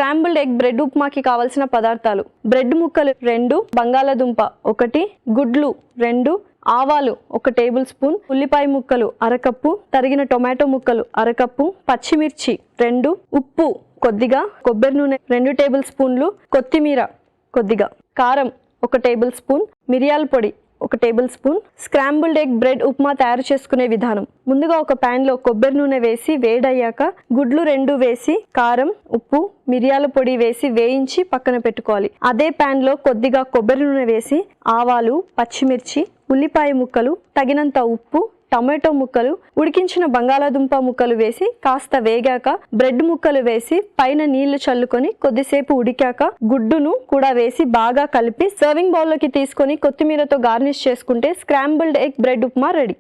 Scrambled egg bread ఉప్మాకి కావాల్సిన పదార్థాలు: bread ముక్కలు 2, బంగాళాదుంప 1, గుడ్లు 2, ఆవాలు 1 టేబుల్ స్పూన్, ఉల్లిపాయ ముక్కలు 1/2 కప్పు, తరిగిన టొమాటో ముక్కలు 1/2 కప్పు, పచ్చిమిర్చి 2, ఉప్పు కొద్దిగా, కొబ్బరి నూనె 2 టేబుల్ స్పూన్లు, కొత్తిమీర కొద్దిగా, కారం 1 టేబుల్ స్పూన్, మిరియాల పొడి 1 table spoon. Scrambled egg bread upma తయారు చేసుకునే విధానం: ముందుగా ఒక ప్యాన్ లో కొబ్బరి నూనె వేసి వేడయ్యాక గుడ్లు 2 వేసి కారం, ఉప్పు, మిరియాల పొడి వేసి వేయించి పక్కన పెట్టుకోవాలి. అదే ప్యాన్ లో కొద్దిగా కొబ్బరి నూనె వేసి ఆవాలు, పచ్చిమిర్చి, ఉల్లిపాయ ముక్కలు, తగినంత ఉప్పు, టమాటో ముక్కలు, ఉడికించిన బంగాళాదుంప ముక్కలు వేసి కాస్త వేగాక బ్రెడ్ ముక్కలు వేసి పైన నీళ్లు చల్లుకొని కొద్దిసేపు ఉడికాక గుడ్డును కూడా వేసి బాగా కలిపి సర్వింగ్ బౌల్లోకి తీసుకొని కొత్తిమీరతో గార్నిష్ చేసుకుంటే scrambled egg bread upma ready.